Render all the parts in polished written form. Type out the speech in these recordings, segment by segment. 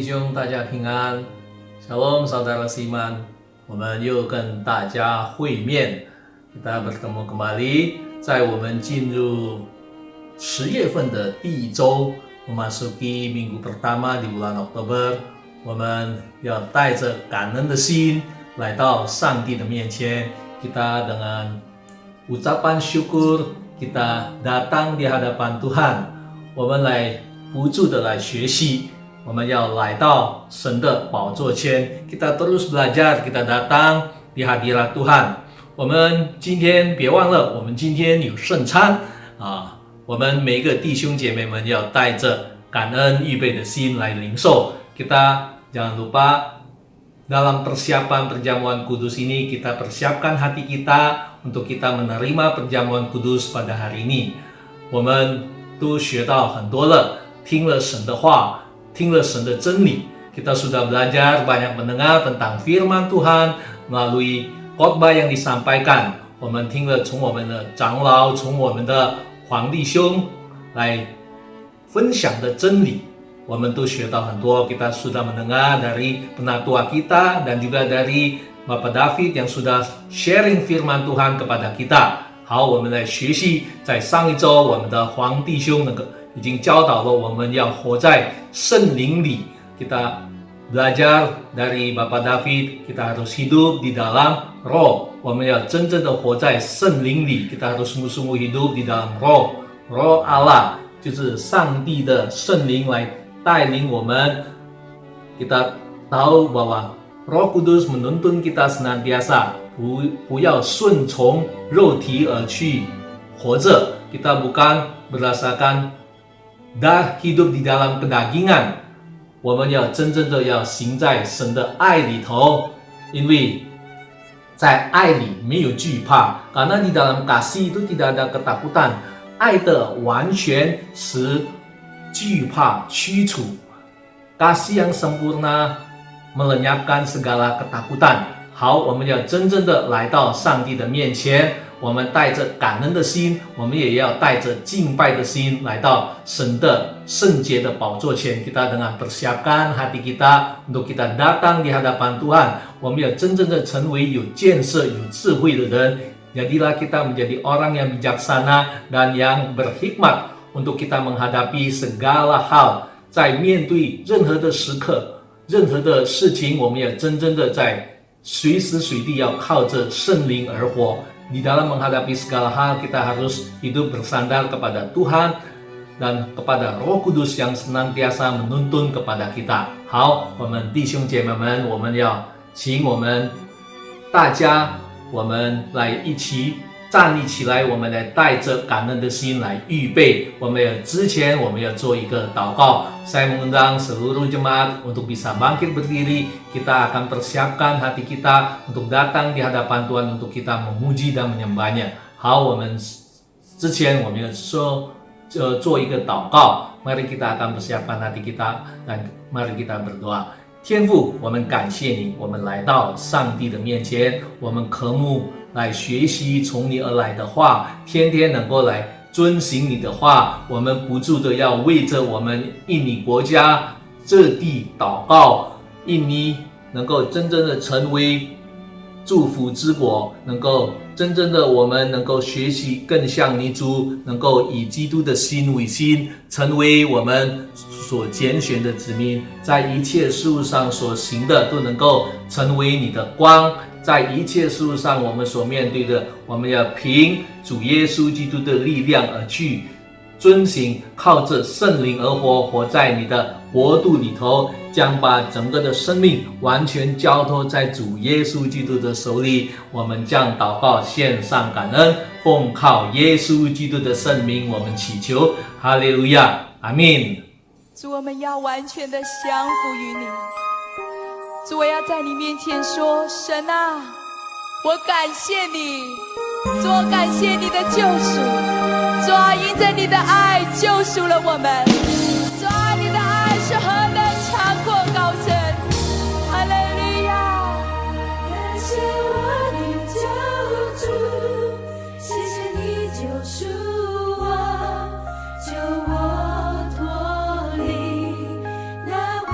兄，大家平安。Shalom saudara seiman， 我们又跟大家会面，kita bertemu kembali， 在我们进入10月份的第一周 memasuki minggu pertama di bulan Oktober， 我们要带着感恩的心来到上帝的面前。Kita dengan ucapan syukur kita datang di hadapan Tuhan， 我们来不住的来学习。我们要来到神的宝座前 ，kita terus belajar, kita datang di hadirat Tuhan。我们今天别忘了，我们今天有圣餐啊！我们每一个弟兄姐妹们要带着感恩预备的心来领受。Kita jangan lupa dalam persiapan perjamuan kudus ini kita persiapkan hati kita untuk kita menerima perjamuan kudus pada hari ini。我们都学到很多了，听了神的话。听了神的真理 kita sudah belajar banyak mendengar tentang firman Tuhan melalui khotbah yang disampaikan， 我们听了从我们的长老，从我们的黄弟兄来分享的真理，我们都学到很多。 kita sudah mendengar dari penatua kita dan juga dari Bapak David yang sudah sharing firman Tuhan kepada kita。 好，我们来学习，在上一周我们的黄弟兄已经教导了我们要活在圣灵里。 Kita belajar dari Bapak David， kita harus hidup di dalam roh， 我们要真正的活在圣灵里。 Kita harus sungguh-sungguh hidup di dalam roh Allah， 就是上帝的圣灵来带领我们。 Kita tahu bahwa Roh Kudus menuntun kita senantiasa 不要顺从肉体而去活着。 Kita bukan berdasarkan hidup di dalam kedagingan， 我们要真正的要行在神的爱里头，因为在爱里没有惧怕。 Karena di dalam kasih itu tidak ada ketakutan， 爱的完全使惧怕驱除。 Kasih yang sempurna melenyapkan segala ketakutan。 好，我们要真正的来到上帝的面前，我们带着感恩的心，我们也要带着敬拜的心来到神的圣洁的宝座前。 Kita dengan persiapkan hati kita untuk kita datang di hadapan Tuhan， 我们要真正的成为有建设、有智慧的人。 Jadilah kita menjadi orang yang bijaksana dan yang berhikmat untuk kita menghadapi segala hal， 在面对任何的时刻、任何的事情，我们要真正的在随时随地要靠着圣灵而活。 Di dalam menghadapi segala hal kita harus hidup bersandar kepada Tuhan dan kepada Roh Kudus yang senantiasa menuntun kepada kita。 好，我们弟兄姐妹们，我们要请我们大家，我们来一起站立起来，我们来带着感恩的心来预备。我们之前我们要做一个祷告。 Saya mengundang seluruh jemaat untuk bisa bangkit berdiri. Kita akan persiapkan hati kita untuk datang di hadapan Tuhan untuk kita memuji dan menyembahnya。 好，我们之前我们要做一个祷告。 Mari kita akan persiapkan hati kita dan mari kita berdoa。 天父，我们感谢你，我们来到上帝的面前，我们渴慕来学习从你而来的话，天天能够来遵行你的话。我们不住的要为着我们印尼国家这地祷告，印尼能够真正的成为祝福之国，能够真正的我们能够学习更像你主，能够以基督的心为心，成为我们所拣选的子民，在一切事物上所行的都能够成为你的光。 在一切事物上，我们所面对的，我们要凭主耶稣基督的力量而去遵行，靠着圣灵而活，活在你的国度里头，将把整个的生命完全交托在主耶稣基督的手里。我们将祷告献上感恩，奉靠耶稣基督的圣名，我们祈求，哈利路亚，阿们。主，我们要完全的降服于你。 主，我要在你面前说，神啊，我感谢你。主，我感谢你的救赎。主啊，因着你的爱救赎了我们。主啊，你的爱是何等长阔高深。哈利路亚！感谢我的救主，谢谢你救赎我，救我脱离那毁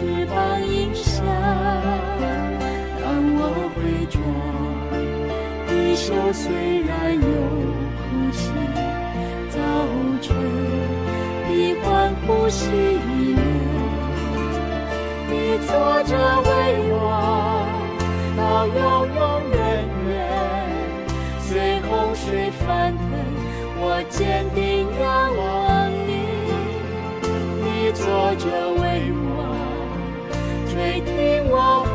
翅膀影响，让我回转。地球虽然有哭泣，早晨的欢呼喜乐，你坐着为王，到永永远远。随洪水翻腾，我坚定仰望你。你坐着为王，垂听我呼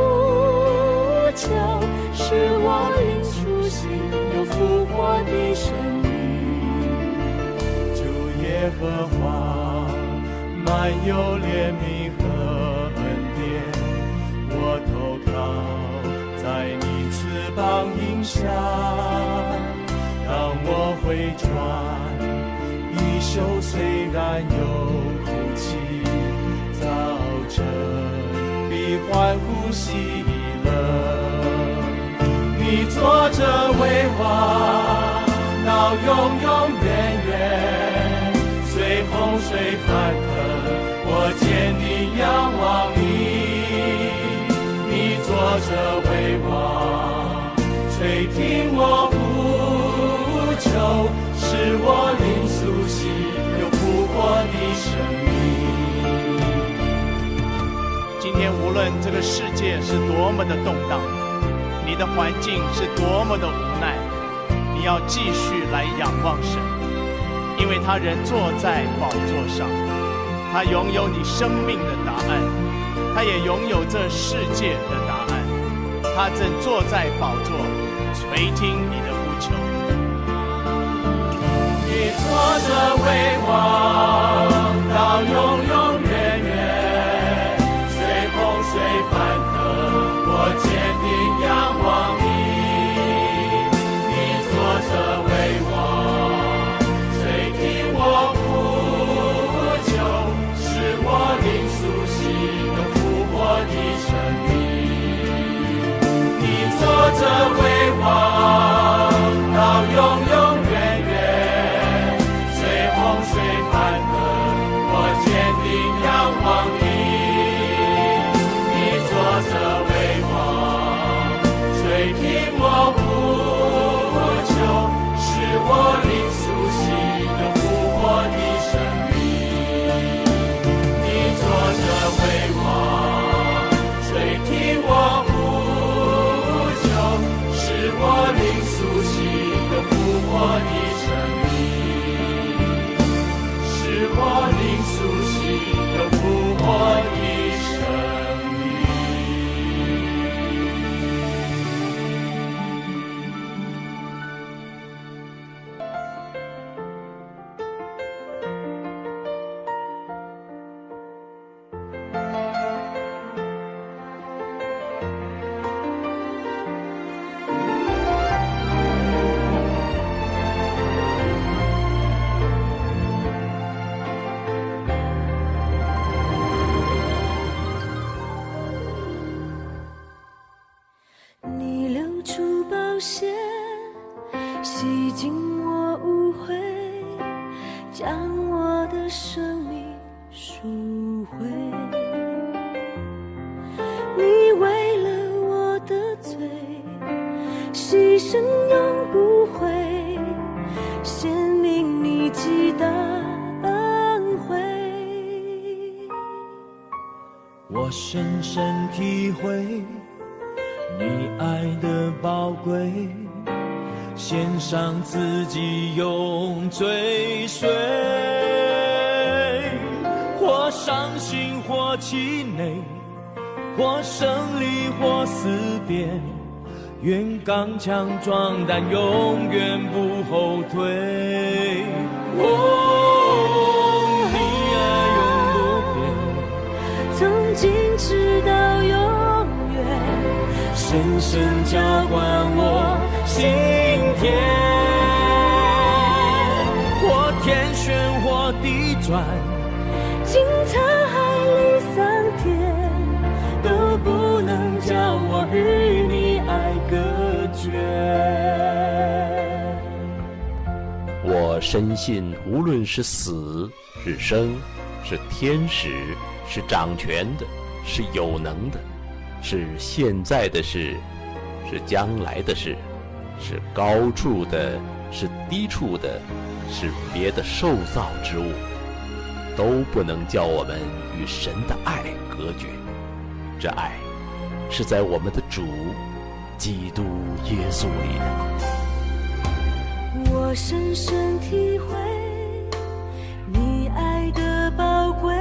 求，使我灵苏醒，有复活的生命。主耶和华满有怜悯和恩典，我投靠在你翅膀荫下，让我回转。衣袖虽然有哭泣，早晨必欢呼喜乐。你坐着为王，到永永远远。随洪水翻腾，我坚定仰望你。你坐着为王，垂听我呼求，使我灵苏醒，有复活的生命。今天无论这个世界是多么的动荡，你的环境是多么的无奈，你要继续来仰望神，因为他人坐在宝座上，他拥有你生命的答案，他也拥有这世界的答案，他正坐在宝座，垂听你的呼求。你坐着为王，到永永远远。随洪水翻腾，我坚定仰望你。你坐着为王，垂听我呼求，使我灵苏醒，有复活的生命。你坐着为王，到永永远远。随洪水翻腾，我坚定仰望你。你坐着为王，垂听我呼求，使我灵苏醒，有复活的生命。你坐着为王，垂听我呼求，使我灵苏醒，有复活的生命。使我灵苏醒，有复活的生命。你流出宝血，洗净我污秽，将我的生命赎回。你为了我的罪，牺牲永不悔，显明你极大恩惠。我深深体会你爱的宝贵，献上自己永追随，或伤心或气馁，或胜利或思辨，愿刚强壮胆，永远不后退。你爱永不变，从今直到永远，深深浇灌我心田，或天旋或地转，经沧海里桑田，都不能叫我与你爱隔绝。我深信，无论是死是生，是天使，是掌权的，是有能的，是现在的事，是将来的事，是高处的，是低处的，是别的受造之物，都不能叫我们与神的爱隔绝。这爱是在我们的主基督耶稣里的。我深深体会你爱的宝贵，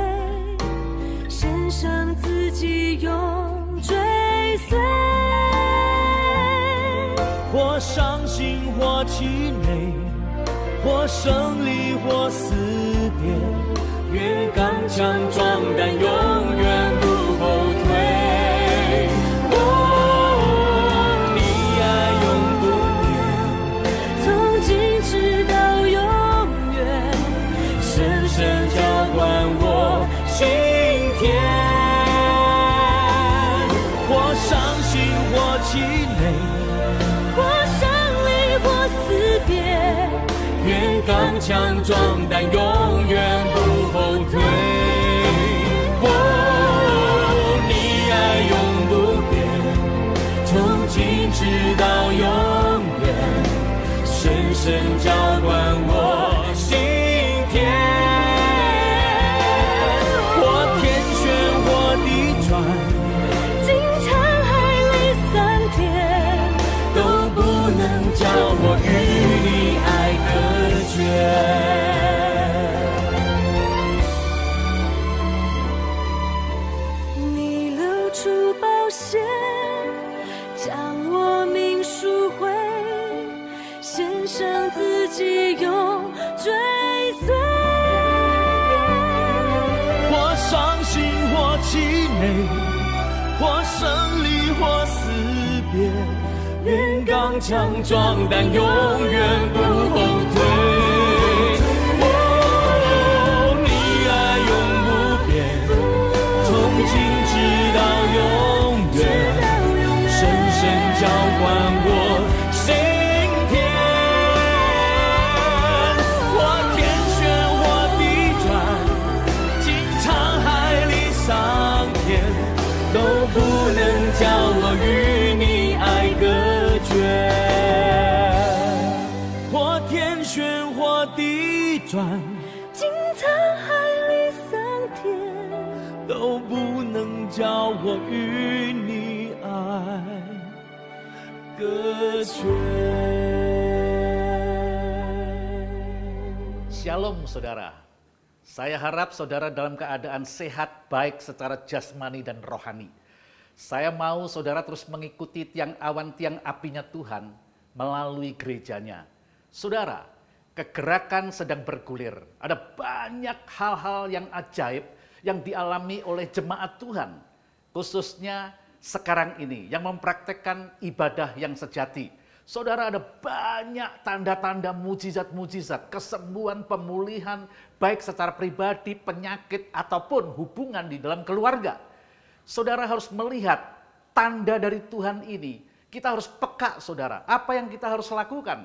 献上自己永追随。或伤心或气馁，或胜利或死别，愿刚强壮胆，永远不后退。你爱永不变，从今直到永远，深深浇灌我心田。或伤心或气馁，或胜利或死别，愿刚强壮胆，永远不后退。你爱永不变，从今直到永远，深深浇灌我心田。或天旋或地转，经沧海里桑田，都不能叫我与你爱隔绝。你流出宝血，将我命赎回，献上自己永追随。或伤心或气馁，或胜利或死别，愿刚强壮胆，永远不后退。你爱永不变，从今直到永远，深深浇灌我心田。或天旋或地转，经沧海里桑田，都不能叫我与你爱隔绝。或天旋或地转，经沧海里桑田，都不能叫我与你爱隔绝。 Shalom saudara, saya harap saudara dalam keadaan sehat baik secara jasmani dan rohani. Saya mau saudara terus mengikuti tiang awan tiang apinya Tuhan melalui gerejanya. Saudara, kegerakan sedang bergulir. Ada banyak hal-hal yang ajaib yang dialami oleh jemaat Tuhan. Khususnya sekarang ini yang mempraktekkan ibadah yang sejati. Saudara, ada banyak tanda-tanda mujizat-mujizat, kesembuhan, pemulihan, baik secara pribadi, penyakit, ataupun hubungan di dalam keluarga. Saudara harus melihat tanda dari Tuhan ini. Kita harus peka, saudara. Apa yang kita harus lakukan?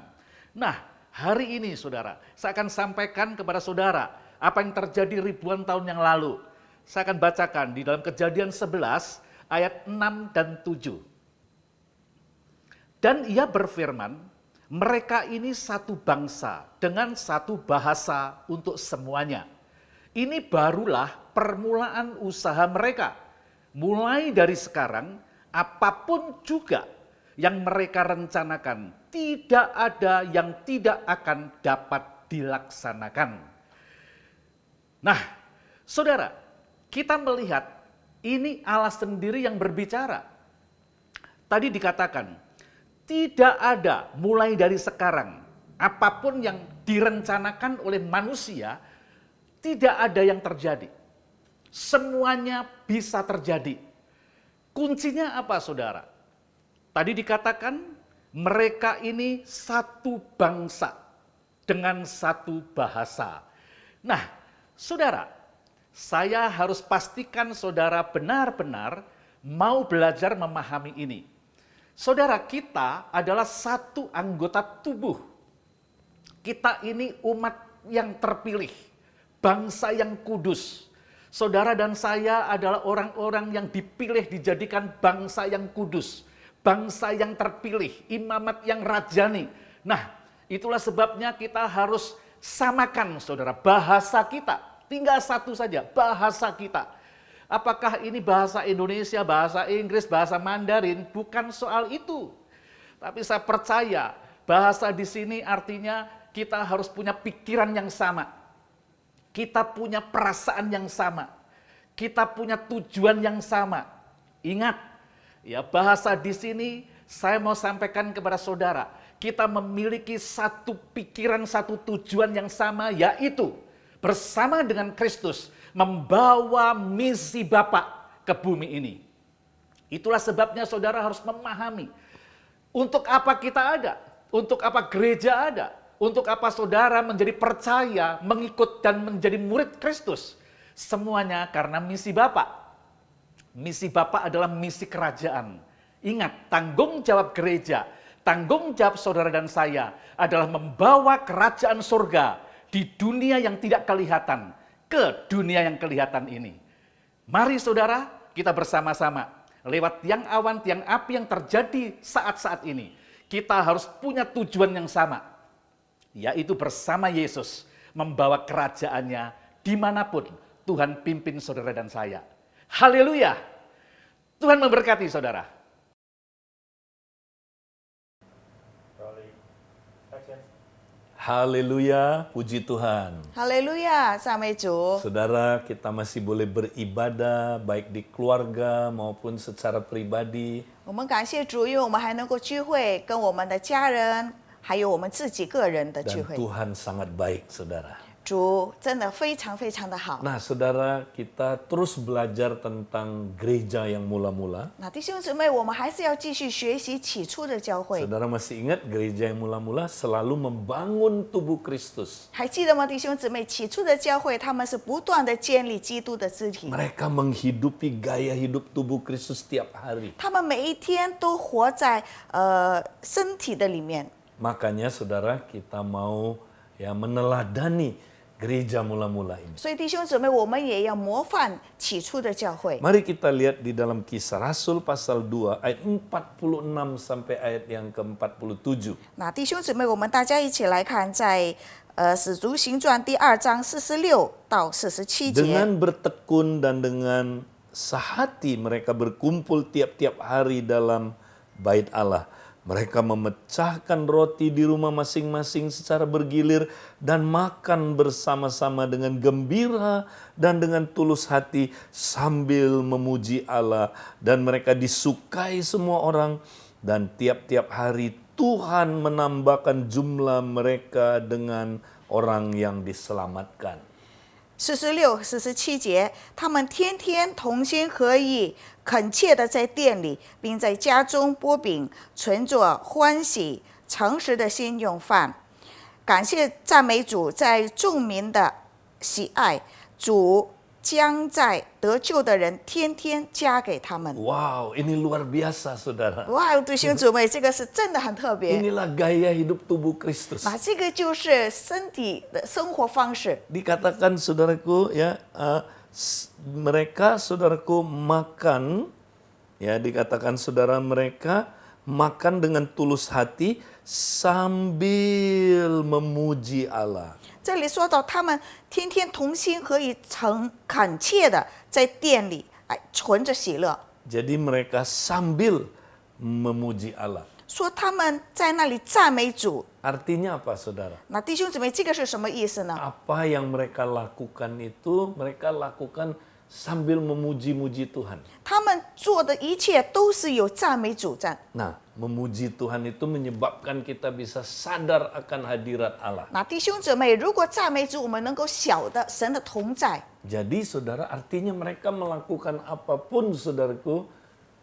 Nah, hari ini, saudara, saya akan sampaikan kepada saudara apa yang terjadi ribuan tahun yang lalu. Saya akan bacakan di dalam Kejadian 11, ayat 6 dan 7. Dan ia berfirman, mereka ini satu bangsa dengan satu bahasa untuk semuanya. Ini barulah permulaan usaha mereka. Mulai dari sekarang, apapun juga yang mereka rencanakan, tidak ada yang tidak akan dapat dilaksanakan. Nah, saudara, kita melihat ini Allah sendiri yang berbicara. Tadi dikatakan, tidak ada mulai dari sekarang, apapun yang direncanakan oleh manusia, tidak ada yang terjadi. Semuanya bisa terjadi. Kuncinya apa, saudara? Tadi dikatakan, mereka ini satu bangsa dengan satu bahasa. Nah, saudara, saya harus pastikan saudara benar-benar mau belajar memahami ini. Saudara, kita adalah satu anggota tubuh. Kita ini umat yang terpilih, bangsa yang kudus. Saudara dan saya adalah orang-orang yang dipilih dijadikan bangsa yang kudus, bangsa yang terpilih, imamat yang rajani. Nah, itulah sebabnya kita harus samakan saudara bahasa kita. Tinggal satu saja, bahasa kita. Apakah ini bahasa Indonesia, bahasa Inggris, bahasa Mandarin? Bukan soal itu. Tapi saya percaya bahasa di sini artinya kita harus punya pikiran yang sama. Kita punya perasaan yang sama. Kita punya tujuan yang sama. Ingat, ya bahasa di sini saya mau sampaikan kepada saudara. Kita memiliki satu pikiran, satu tujuan yang sama, yaitu bersama dengan Kristus membawa misi Bapa ke bumi ini. Itulah sebabnya saudara harus memahami untuk apa kita ada, untuk apa gereja ada, untuk apa saudara menjadi percaya, mengikut dan menjadi murid Kristus. Semuanya karena misi Bapa. Misi Bapa adalah misi kerajaan. Ingat, tanggung jawab gereja, tanggung jawab saudara dan saya adalah membawa kerajaan surga di dunia yang tidak kelihatan ke dunia yang kelihatan ini. Mari saudara, kita bersama-sama lewat tiang awan, tiang api yang terjadi saat-saat ini. Kita harus punya tujuan yang sama, yaitu bersama Yesus membawa kerajaannya dimanapun Tuhan pimpin saudara dan saya. Haleluya! Tuhan memberkati saudara. Haleluya, puji Tuhan. 哈利路亚，赞美主。 Saudara, kita masih boleh beribadah baik di keluarga maupun secara pribadi. 我们感谢主，因为我们还能够聚会，跟我们的家人，还有我们自己个人的聚 Dan 会。 Tuhan sangat baik, saudara. 主真的非常非常的好。 Nah, saudara, kita terus belajar tentang gereja yang mula-mula. 那弟兄姊妹，我们还是要继续学习起初的教会。 Saudara masih ingat gereja yang mula-mula selalu membangun tubuh Kristus. 还记得吗，弟兄姊妹？起初的教会，他们是不断的建立基督的肢体， Mereka menghidupi gaya hidup tubuh Kristus setiap hari. 他们每一天都活在身体的里面。 Makanya, saudara, kita mau meneladani gereja mula-mula ini. 所以弟兄姊妹，我们也要模范起初的教会。 Mari kita lihat di dalam Kisah Rasul pasal 2 ayat 46 sampai ayat yang ke-47. 那弟兄姊妹，我们大家一起来看，在使徒行传第2章46到47节。 Dengan bertekun dan dengan sehati mereka berkumpul tiap-tiap hari dalam bait Allah. Mereka memecahkan roti di rumah masing-masing secara bergilir dan makan bersama-sama dengan gembira dan dengan tulus hati sambil memuji Allah. Dan mereka disukai semua orang dan tiap-tiap hari Tuhan menambahkan jumlah mereka dengan orang yang diselamatkan. 46、47节，他们天天同心合意，恳切的在店里，并在家中擘饼，存着欢喜、诚实的心用饭，感谢赞美主，在众民的喜爱，主将在得救的人天天加给他们。 Wow, ini luar biasa, saudara. 哇，弟兄姊妹，这个是真的很特别。 Inilah gaya hidup tubuh Kristus. 那这个就是身体的生活方式。 Dikatakan saudaraku mereka saudaraku makan dikatakan saudara mereka makan dengan tulus hati sambil memuji Allah. 这里说到他们天天同心合意，恳切的在店里存着喜乐。 Jadi mereka sambil memuji Allah. 说他们在那里赞美主。 Artinya apa, saudara? 那弟兄姊妹，这个是什么意思呢？ Apa yang mereka lakukan itu mereka lakukan sambil memuji-muji Tuhan. 他们做的一切都是有赞美主在。 Nah, memuji Tuhan itu menyebabkan kita bisa sadar akan hadirat Allah. 那弟兄姊妹，如果赞美主，我们能够晓得神的同在。 Jadi saudara, artinya mereka melakukan apapun, saudaraku,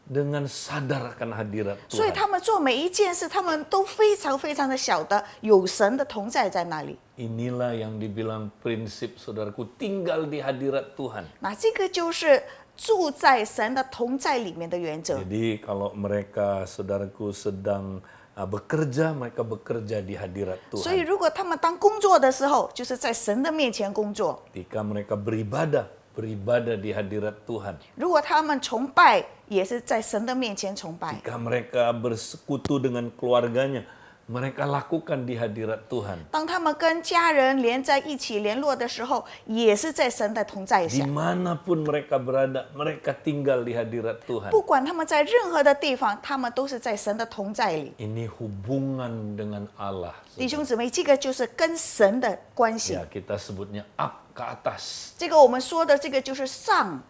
dengan sadar akan hadirat 所以 Tuhan. 他们做每一件事，他们都非常非常的晓得有神的同在在那里。 Inilah yang dibilang prinsip, saudaraku, tinggal di hadirat Tuhan. 那这个就是住在神的同在里面的原则。 Jadi kalau mereka, saudaraku, sedang bekerja, mereka bekerja di hadirat 所以， Tuhan. 如果他们当工作的时候，就是在神的面前工作； Ketika mereka beribadah beribadah di hadirat Tuhan. 如果他们崇拜，也是在神的面前崇拜。 Jika mereka bersekutu dengan keluarganya, mereka lakukan di hadirat Tuhan. 当他们跟家人连在一起联络的时候，也是在神的同在下。 Dimanapun mereka berada, mereka tinggal di hadirat Tuhan. 不管他们在任何的地方，他们都是在神的同在里。 Ini hubungan dengan Allah. 弟兄姊妹，这个就是跟神的关系。 Ya, kita sebutnya up ke atas. 这个我们说的这个就是上。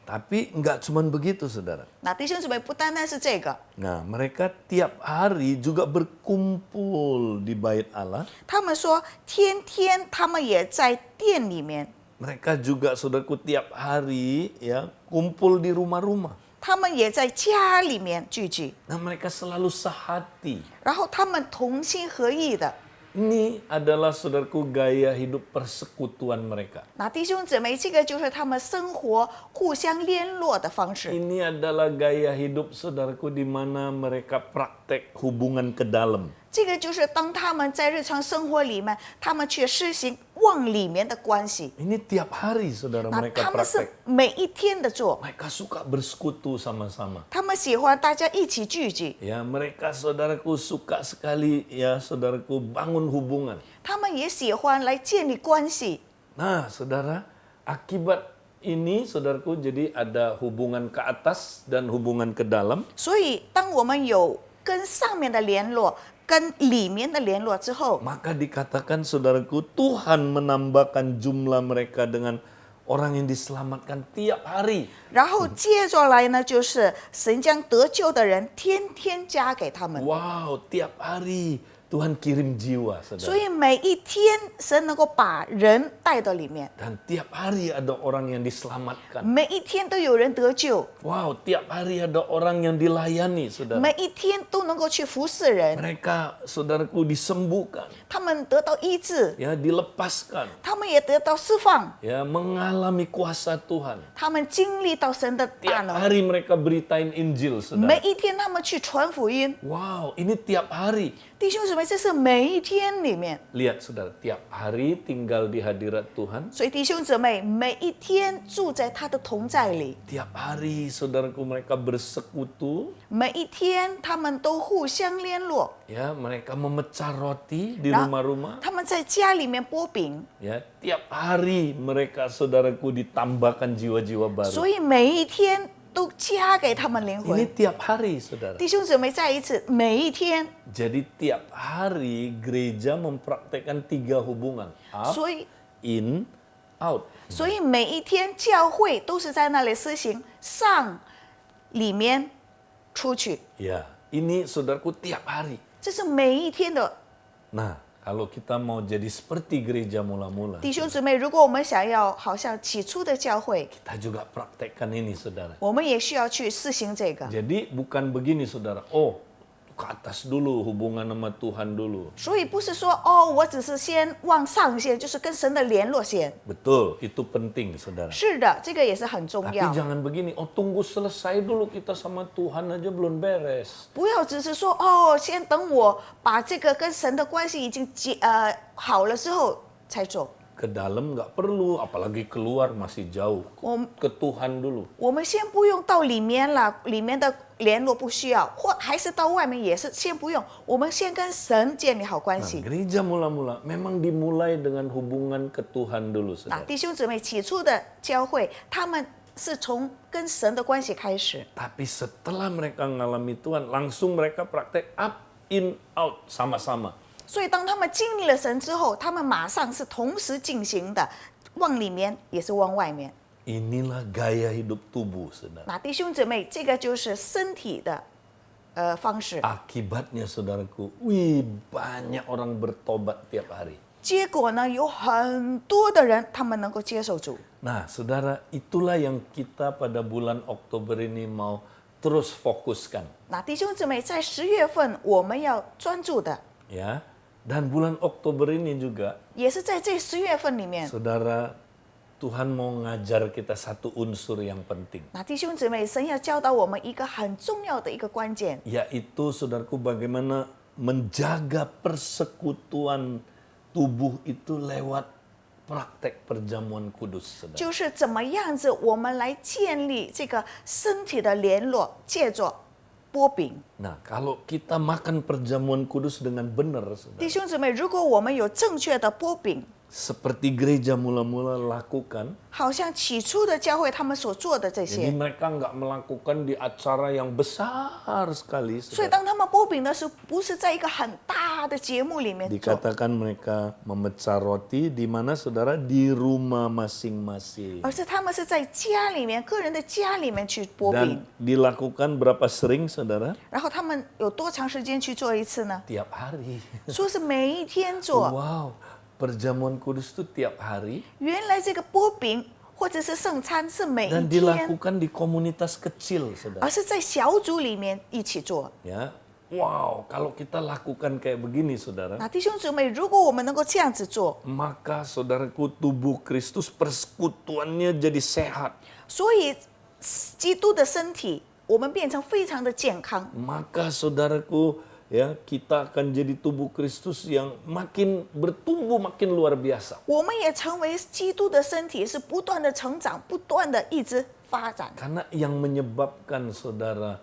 Tapi enggak cuman begitu, saudara. 那弟兄姊妹不单单是这个， Nah, mereka tiap hari juga berkumpul di bait Allah. 他们说天天他们也在店里面， Mereka juga, saudaraku, tiap hari ya kumpul di rumah-rumah. 他们也在家里面聚集， Nah, mereka selalu sehati. 然后他们同心合意的。 Ini adalah, saudaraku, gaya hidup persekutuan mereka. 那弟兄姊妹，这个就是他们生活互相联络的方式。 Ini adalah gaya hidup, saudaraku, di mana mereka praktek hubungan ke dalam. 这个就是当他们在日常生活里面，他们去施行往里面的关系。 Ini tiap hari, saudara, 那 mereka 他们是 praktek. 每一天的做， Mereka suka bersekutu sama-sama. 他们喜欢大家一起聚集， Ya, mereka, saudaraku, suka sekali ya, saudaraku, bangun hubungan. 他们也喜欢来建立关系。 Nah, saudara, akibat ini, saudaraku, jadi ada hubungan ke atas dan hubungan ke dalam. 所以，当我们有跟上面的联络、跟里面的联络之后， Maka dikatakan, saudaraku, Tuhan menambahkan jumlah mereka dengan orang yang diselamatkan tiap hari. 然后接着来呢，就是神将得救的人天天加给他们。 Wow, tiap hari Tuhan kirim jiwa, 所 saudara. 以每一天，神能够把人带到里面， Dan tiap hari ada orang yang diselamatkan. 每一天都有人得救， Wow, tiap hari ada orang yang dilayani, saudara. 每一天都能够去服侍人， Mereka, saudaraku, disembuhkan, 他们得到医治， ya, dilepaskan, 他们也得到释放， ya, mengalami kuasa Tuhan. 他们经历到神的大 Tiap 能。 hari mereka beritain Injil, 每 saudara. 一天他们去传福音， Wow, ini tiap hari. 弟兄姊妹，这是每一天里面。 Lihat, saudara, tiap hari tinggal di hadirat Tuhan. 所以弟兄姊妹，每一天住在他的同在里， Tiap hari, saudaraku, mereka bersekutu. 每一天他们都互相联络， Ya, mereka memecah roti di Nah. rumah-rumah. 他们在家里面剥饼， Ya, tiap hari mereka, saudaraku, ditambahkan jiwa-jiwa baru. 所以每一天都加给他们灵 Ini 魂。 tiap hari, saudara. 弟兄姊妹，再一次，每一天， Jadi tiap hari gereja mempraktekkan 3 hubungan. Up, 所以 in, out. 所以每一天教会都是在那里施行上、里面、出去， Ya, ini, saudaraku, tiap hari. 这是每一天的。 Nah, kalau kita mau jadi seperti gereja mula-mula, 弟兄姊妹，如果我们想要好像起初的教会， kita juga praktekkan ini, saudara. 我们也需要去施行这个。 Jadi bukan begini, saudara. Oh, ke atas dulu, hubungan sama Tuhan dulu. 所以不是说哦，我只是先往上先，就是跟神的联络先。 Betul, itu penting, saudara. 是的，这个也是很重 Tapi 要。 jangan begini, oh tunggu selesai dulu kita sama Tuhan aja belum beres. 不要只是说哦，先等我把这个跟神的关系已经好了之后才做。 Ke dalam nggak perlu, apalagi keluar masih jauh. Ke Tuhan dulu. 我们先不用到里面了，里面的联络不需要，或还是到外面也是先不用，我们先跟神建立好关 Nah, 系。 gereja mula-mula memang dimulai dengan hubungan ke Tuhan dulu, 那 saudara. 弟兄姊妹，起初的教会，他们是从跟神的关系开始。 Tapi setelah mereka ngalami Tuhan, langsung mereka praktek up, in, out, sama-sama. 所以当他们经历了神之后，他们马上是同时进行的，往里面也是往外面。 Inilah gaya hidup tubuh, saudara. 那弟兄姊妹，这个就是身体的方式。 Akibatnya, saudaraku, wih, banyak orang bertobat tiap hari. 结果呢，有很多的人他们能够接受主。 Nah, saudara, itulah yang kita pada bulan Oktober ini mau terus fokuskan. 那弟兄姊妹，在10月份我们要专注的， Ya, dan bulan Oktober ini juga, 也是在这10月份里面。 saudara, Tuhan mau ngajar kita satu unsur yang penting. 那弟兄姊妹，神要教导我们一个很重要的一个关键， Yaitu, saudaraku, bagaimana menjaga persekutuan tubuh itu lewat praktek perjamuan kudus, saudara. 就是怎么样子我们来建立这个身体的联络，借着波饼。 Nah, kalau kita makan perjamuan kudus dengan benar, 弟 saudara, 兄姊妹，如果我们有正确的波饼， seperti gereja mula-mula lakukan, 好像起初的教会他们所做的这 jadi 些， mereka nggak melakukan di acara yang besar sekali, 所以 saudara. 当他们波饼的时候，不是在一个很大的节目里面做， Dikatakan mereka memecah roti di mana, saudara? Di rumah masing-masing. 而是他们是在家里面，个人的家里面去波饼 Dan。dilakukan berapa sering, saudara? 然后他们有多长时间去做一次呢？ Tiap hari. 说是每一天做。 Wow, perjamuan kudus itu tiap hari 原来这个波饼或者是圣餐是每 dan 一天， dilakukan di komunitas kecil, saudara. 而是在小组里面一起做。 Ya, wow, kalau kita lakukan kayak begini, saudara, 那弟兄姊妹，如果我们能够这样子做， maka saudaraku tubuh Kristus persekutuannya jadi sehat. 所以基督的身体我们变成非常的健康。 Maka saudaraku, ya, kita akan jadi tubuh Kristus yang makin bertumbuh makin luar biasa. 我们也成为基督的身体，是不断的成长，不断的一直发展。 Karena yang menyebabkan saudara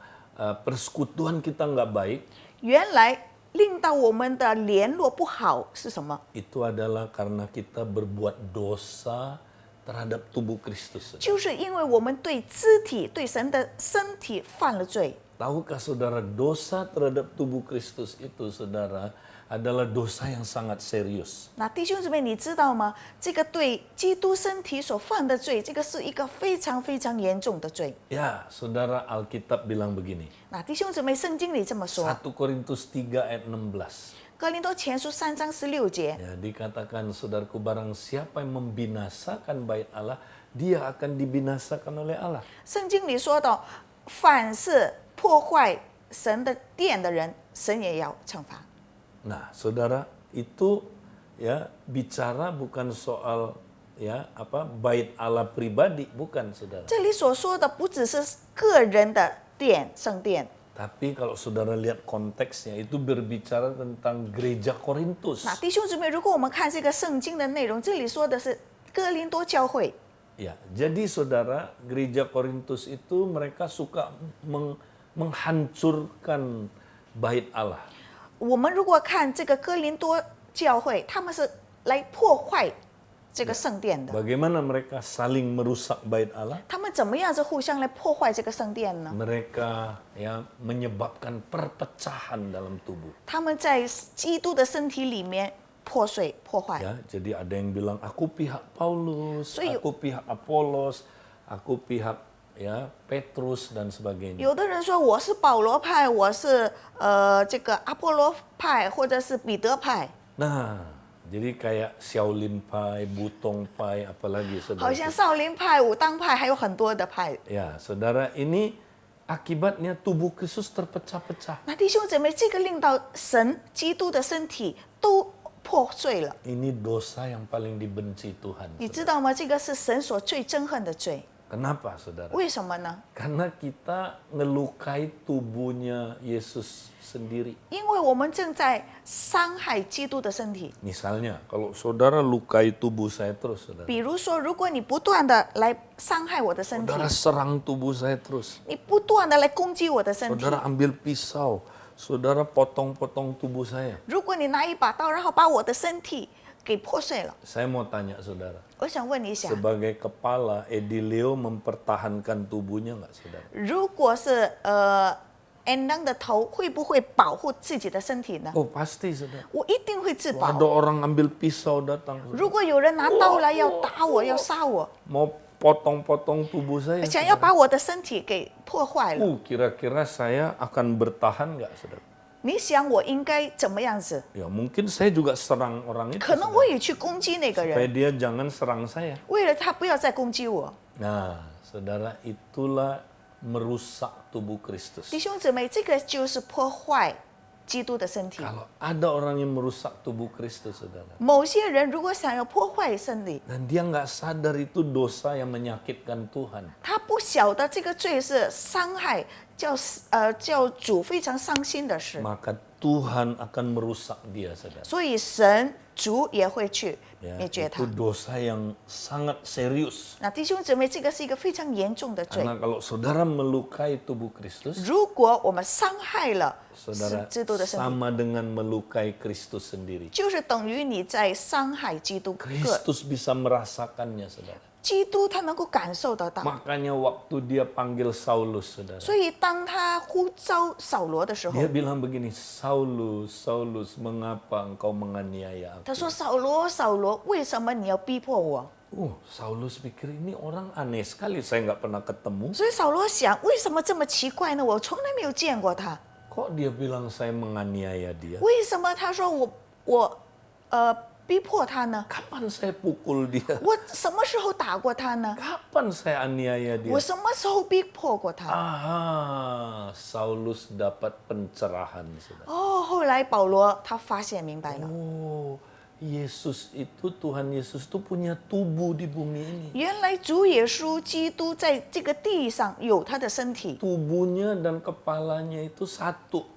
persekutuan kita nggak baik 原来令到我们的联络不好是什么？ itu adalah karena kita berbuat dosa terhadap tubuh Kristus. 就是因为我们对肢体、对神的身体犯了罪。 Tahukah saudara, dosa terhadap tubuh Kristus itu, saudara, adalah dosa yang sangat serius. 那弟兄姊妹，你知道吗？这个对基督身体所犯的罪，这个是一个非常非常严重的罪。 Ya, saudara, Alkitab bilang begini. 那弟兄姊妹，圣经里这么说， 1 Korintus 3 ayat 16. 哥林多前书3章16节， Ya, dikatakan, saudaraku, barang siapa yang membinasakan bait Allah, dia akan dibinasakan oleh Allah. 圣经里说到，凡是破坏神的殿的人，神也要惩罚。 Nah, saudara, itu ya bicara bukan soal ya apa bait Allah pribadi, bukan, saudara. 这里所说的不只是个人的殿、圣殿。 Tapi kalau saudara lihat konteksnya, itu berbicara tentang gereja Korintus. 那弟兄姊妹，如果我们看这个圣经的内容，这里说的是哥林多教会。 Ya, jadi saudara, gereja Korintus itu mereka suka menghancurkan bait Allah. 我们如果看这个哥林多教会，他们是来破坏这个圣殿的。 Bagaimana mereka saling merusak bait Allah? 他们怎么样子互相来破坏这个圣殿呢？ Mereka ya menyebabkan perpecahan dalam tubuh. 他们在基督的身体里面破碎、破坏。 Ya, jadi ada yang bilang aku pihak Paulus, So you- aku pihak Apolos, aku pihak ya Petrus dan sebagainya. 有的人说我是保罗派，我是这个阿波罗派，或者是彼得派， Nah, jadi kayak Shaolin Pai, Butong Pai, apalagi 好 saudara. 像少林派、武当派，还有很多的派。 Ya, saudara, ini akibatnya tubuh Kristus terpecah-pecah. 那弟兄姊妹，这个令到神基督的身体都破碎了。 Ini dosa yang paling dibenci Tuhan. 你 saudara. 知道吗？这个是神所最憎恨的罪。 Kenapa, saudara? 为什么呢？ Karena kita ngelukai tubuhnya Yesus sendiri. 因为我们正在伤害基督的身体。 Misalnya, kalau saudara lukai tubuh saya terus, saudara. 比如说，如果你不断的来伤害我的身体， Saudara serang tubuh saya terus. 你不断的来攻击我的身体， Saudara ambil pisau, saudara potong-potong tubuh saya. 如果你拿一把刀，然后把我的身体给破碎了， Saya mau tanya saudara, 我想问你一下， sebagai kepala, Edileo mempertahankan tubuhnya nggak, saudara? 如果是Endang 的头会不会保护自己的身体呢？ Oh pasti, saudara. 我一定会自保 Ada。orang ambil pisau datang, 如果有人拿刀来要打我、要杀我， mau potong-potong tubuh saya. 想要把我的身体给破坏了， Kira-kira saya akan bertahan nggak, saudara? 你想我应该怎么样子？ Ya mungkin saya juga serang orang itu, 可能 saudara. 我也去攻击那个 Supaya 人， dia jangan serang saya. 为了他不要再攻击我。 Nah, saudara, itulah merusak tubuh Kristus. 弟兄姊妹，这个就是破坏基督的身体。 Kalau ada orang yang merusak tubuh Kristus, saudara, 某些人如果想要破坏身体， dan dia nggak sadar itu dosa yang menyakitkan Tuhan, 他不晓得这个罪是伤害，叫主非常伤心的事， maka Tuhan akan merusak dia, saudara. 所以神主也会去 Ya, 灭绝 itu 他。 dosa yang sangat serius. 那弟兄姊妹，这个是一个非常严重的罪。 Karena kalau saudara melukai tubuh Kristus, 如果我们伤害了 saudara 基督的身体， sama dengan melukai Kristus sendiri. 就是等于你在伤害基督。 Kristus bisa merasakannya, saudara. 基督他能够感受得到， Makanya waktu dia panggil Saulus, saudara, 所以当他呼召扫罗的时候 dia，bilang begini, Saulus, Saulus, mengapa engkau menganiaya 他 aku? 说：“扫罗，扫罗，为什么你要逼迫我 Saulus pikir ini orang aneh sekali, saya nggak pernah ketemu. ？”所以扫罗想，为什么这么奇怪呢？我从来没有见过他， Kok dia bilang saya menganiaya dia? 为什么他说我逼迫他呢？ Kapan saya pukul dia? 我什么时候打过他呢？ Kapan saya aniaya dia? 我什么时候逼迫过他？ Aha, Saulus dapat pencerahan, saudara. 哦，后来保罗他发现明白了， Oh, Yesus itu, Tuhan Yesus itu punya tubuh di bumi ini. 原来主耶稣基督在这个地上有他的身体， Tubuhnya dan kepalanya itu satu.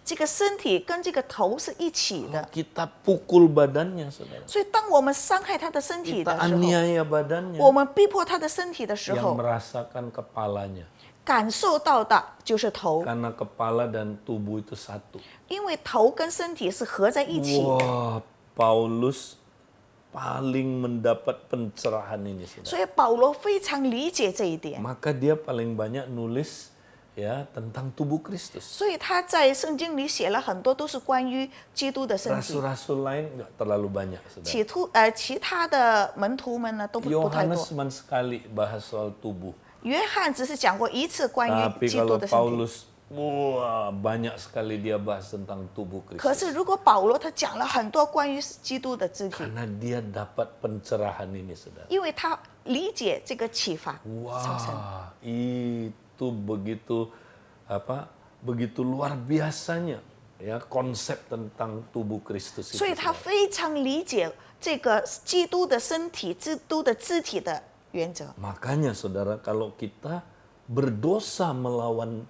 这个身体跟这个头是一起的。 Kita pukul badannya, saudara. 所以，当我们伤害他的身体 Kita 的时候， aniaya badannya. 我们逼迫他的身体的时 Yang 候， merasakan kepalanya. 感受到的就是头， Karena kepala dan tubuh itu satu. 因为头跟身体是合在一起的。 Wah, Paulus paling mendapat pencerahan ini, saudara. 所以保罗非常理解这一点， Maka dia paling banyak nulis ya tentang tubuh Kristus. 所以他在圣经里写了很多都是关于基督的身体。 Rasul-rasul lain nggak terlalu banyak, saudara. 其他的门徒们呢都不太多 Yohanes。cuma sekali bahas soal tubuh. 约翰只是讲过一次关于 Tapi 基督 kalau 的身体。 Paulus, wah banyak sekali dia bahas tentang tubuh 可 Kristus. 是如果保罗他讲了很多关于基督的肢体， Karena dia dapat pencerahan ini, saudara. 因为他理解这个启发超深。 Wah, itu begitu luar biasanya ya konsep tentang tubuh Kristus itu. 所以他 saudara. 非常理解这个基督的身体、基督的肢体的原则。 Makanya saudara, kalau kita berdosa melawan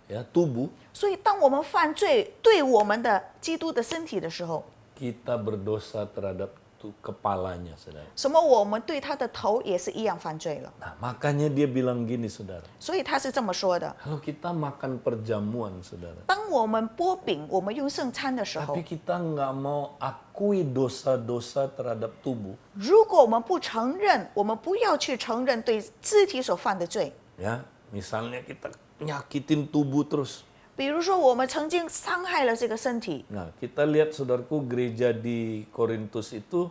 ya tubuh, 所以当我们犯罪对我们的基督的身体的时候， kita berdosa terhadap kepalanya, saudara. 什么我们对他的头也是一样犯罪了。 Nah, makanya dia bilang gini, saudara. 所以他是这么说的： Kalau kita makan perjamuan, saudara, 当我们剥饼、我们用圣餐的时候 tapi，kita nggak mau akui dosa-dosa terhadap tubuh, 如果我们不承认，我们不要去承认对肢体所犯的罪。 ya, misalnya kita nyakitin tubuh terus. 比如说，我们曾经伤害了这个身体， Nah, kita lihat saudaraku gereja di Korintus itu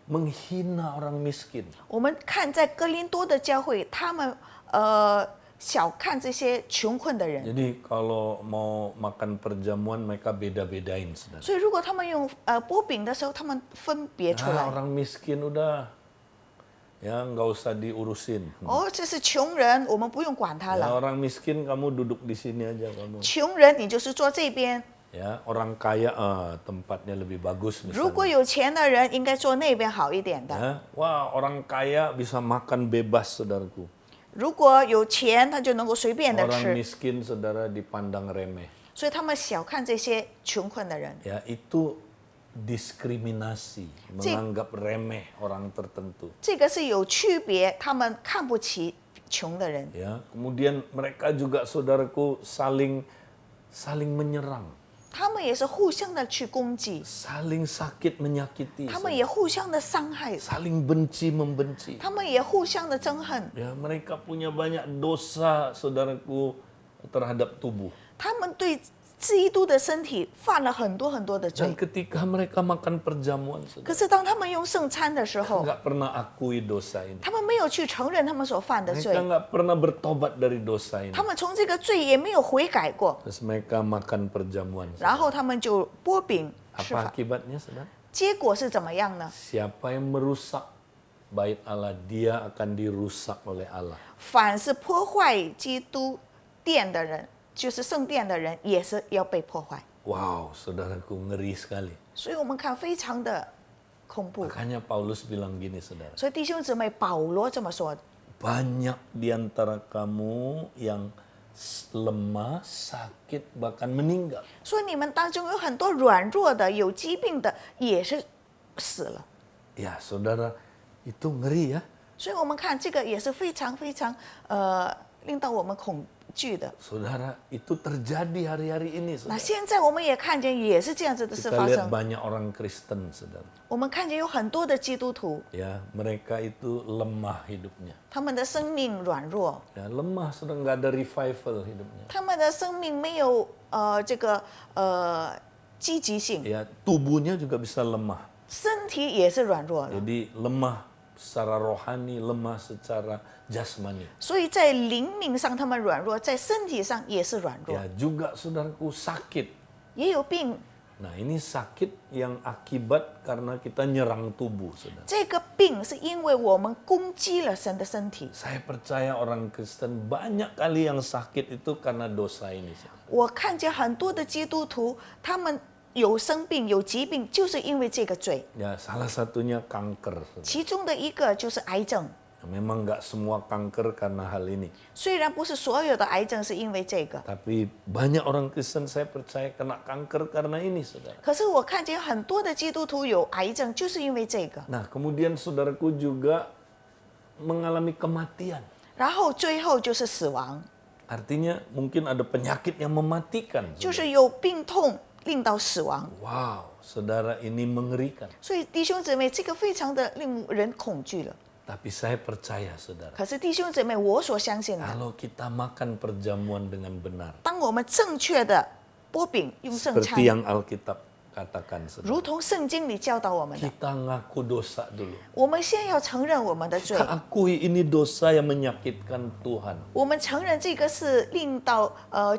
menghina orang miskin. 我们看在哥林多的教会，他们小看这些穷困的人。 Jadi kalau mau makan perjamuan mereka beda-bedain, saudara. 所以，如果他们用剥饼的时候，他们分别出 Nah, 来。 orang miskin udah ya nggak usah diurusin. 哦，这是穷人，我们不用管他 Ya, 了。 orang miskin kamu duduk di sini aja kamu. 穷人，你就是坐这边； Ya, orang kaya tempatnya lebih bagus 如果 misalnya. 有钱的人，应该坐那边好一点的。 Ya, wah, orang kaya bisa makan bebas, saudaraku. 如果有钱，他就能够随便的 Orang 吃， miskin saudara dipandang remeh. 所以他们小看这些穷困的人。 Ya, itu diskriminasi, menganggap remeh orang tertentu. 这个是有区别，他们看不起穷的人。 Ya, kemudian mereka juga saudaraku saling menyerang, 他们也是互相的去攻击， saling sakit menyakiti, 他们也互相的伤害， saling benci membenci. 他们也互相的憎恨， Ya, mereka punya banyak dosa saudaraku terhadap tubuh. 他们对基督的身体犯了很多很多的 Dan 罪。 ketika mereka makan perjamuan, 可 saudara, 是当他们用圣餐的时候， nggak pernah akui dosa ini. 他们没有去承认他们所犯的 Mereka 罪， nggak pernah bertobat dari dosa ini. 他们从这个罪也没有悔改过， Terus mereka makan perjamuan. 然后他们就剥饼吃 Apa 饭， akibatnya, saudara? 结果是怎么样呢？ Siapa yang merusak bait Allah, dia akan dirusak oleh Allah. 凡是破坏基督殿的人，就是圣殿的人，也是要被破坏。 Wow, saudaraku, ngeri sekali. 所以我们看非常的恐怖。 Makanya Paulus bilang gini, saudara. 所以弟兄姊妹，保罗这么说的： Banyak di antara kamu yang lemah, sakit, bahkan meninggal. 所以你们当中有很多软弱的、有疾病的，也是死了。 Ya, saudara, itu ngeri ya. 所以我们看这个也是非常非常令到我们恐惧的。 Saudara, itu terjadi hari-hari ini. 那 Saudara. 现在我们也看见也是这样子的事 Kita 发 lihat 生。 banyak orang Kristen, saudara. 我们看见有很多的基督徒， Ya, mereka itu lemah hidupnya. 他们的生命软弱， Ya, lemah, sudah nggak ada revival hidupnya. 他们的生命没有积极性， Ya, tubuhnya juga bisa lemah. 身体也是软弱了。 Jadi lemah secara rohani, lemah secara jasmani. 所以在灵命上他们软弱，在身体上也是软弱， Ya, juga saudaraku sakit. 也有病。 Nah, ini sakit yang akibat karena kita nyerang tubuh, saudara. 这个病是因为我们攻击了神的身体。 Saya percaya orang Kristen banyak kali yang sakit itu karena dosa ini, saudara. 我看见很多的基督徒，他们有生病、有疾病，就是因为这个罪。 Ya, salah satunya kanker, saudara. 其中的一个就是癌症。 Memang nggak semua kanker karena hal ini. 虽然不是所有的癌症是因为这个， Tapi banyak orang Kristen saya percaya kena kanker karena ini, saudara. 可是我看见很多的基督徒有癌症，就是因为这个。 Nah, kemudian saudaraku juga mengalami kematian. 然后最后就是死亡， Artinya mungkin ada penyakit yang mematikan. 就 saudara. 是有病痛令到死亡。 Wow, saudara, ini mengerikan. 所以弟兄姊妹，这个非常的令人恐惧了。 Tapi saya percaya, saudara. 可是弟兄姊妹，我所相信的， Kalau kita makan perjamuan dengan benar. 当我们正确的擘饼用圣餐 Seperti，yang Alkitab katakan, 如 saudara. 同圣经里教导我们的， Kita ngaku dosa dulu. 我们先要承认我们的罪， Kita akui ini dosa yang menyakitkan Tuhan. 我们承认这个是令到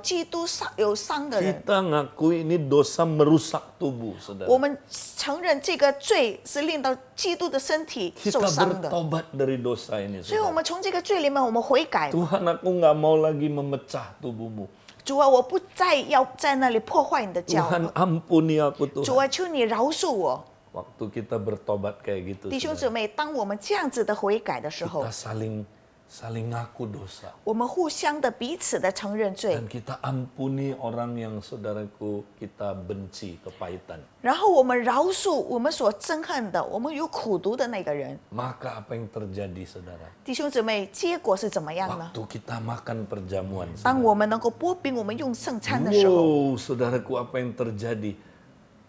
基督有伤的人， Kita ngakui ini dosa merusak tubuh, 我 saudara. 们承认这个罪是令到基督的身体 Kita 受伤的， bertobat dari dosa ini, 所以我 saudara. 们从这个罪里面我们悔改。 Tuhan, aku nggak mau lagi memecah tubuhmu. 主啊，我不再要在那里破坏你的教 Tuhan 会。 ampuni aku 主 Tuhan. 啊，求你饶恕我。 Waktu kita bertobat kayak gitu, 弟兄 saudara, 姊妹，当我们这样子的悔改的时候 kita，saling ngaku dosa. 我们互相的彼此的承认罪， Dan kita ampuni orang yang saudaraku kita benci, kepahitan. 然后我们饶恕我们所憎恨的，我们有苦毒的那个人。 Maka apa yang terjadi, saudara? 弟兄姊妹，结果是怎么样呢？ Waktu kita makan perjamuan, 当 saudara. 我们能够擘饼，我们用圣餐的时候， Wow, saudaraku, apa yang terjadi?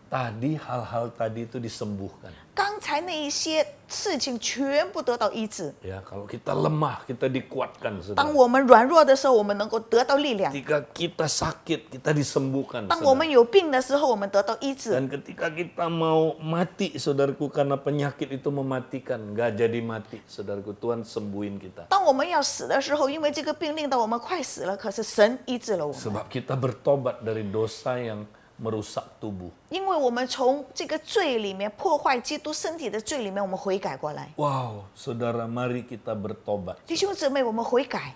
Tadi hal-hal tadi itu disembuhkan. 刚才那一些事情全部得到医治。 Ya, kalau kita lemah, kita dikuatkan, 当 saudara. 我们软弱的时候，我们能够得到力量； Ketika kita sakit, kita disembuhkan, 当我们 saudara. 有病的时候，我们得到医治。 Dan ketika kita mau mati, saudaraku, karena penyakit itu mematikan, nggak jadi mati, saudaraku. Tuhan sembuhin kita. 当我们要死的时候，因为这个病令到我们快死了，可是神医治了我们， Sebab kita bertobat dari dosa yang merusak tubuh. 因为我们从这个罪里面破坏基督身体的罪里面，我们悔改过来。 Wow, saudara, mari kita bertobat. 弟兄姊妹，我们悔改，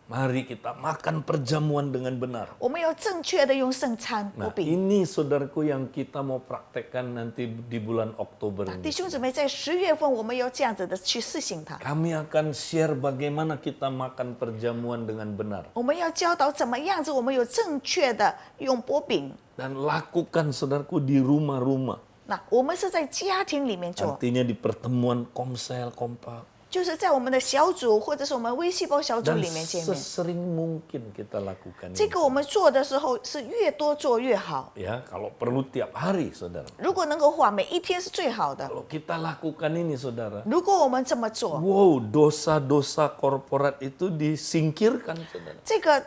Mari kita makan perjamuan dengan benar. 我们要正确的用圣餐擘 Nah, 饼。 ini saudaraku yang kita mau praktekkan nanti di bulan Oktober 弟 ini. 兄姊妹，在10月份，我们要这样子的去实行它。 Kami akan share bagaimana kita makan perjamuan dengan benar. 我们要教导怎么样子，我们有正确的用擘饼。 Dan lakukan, saudaraku, di rumah-rumah. 那我们是在家庭里面做， Artinya di pertemuan komsel, kompak. 就是在我们的小组或者是我们微细胞小组 Dan 里面见面。 sesering mungkin kita lakukan 这 ini. 个我们做的时候是越多做越好， Ya, kalau perlu tiap hari, saudara. 如果能够话，每一天是最好的。 Kalau kita lakukan ini, saudara. 如果我们这么做， Wow, dosa-dosa korporat itu disingkirkan, saudara. 这个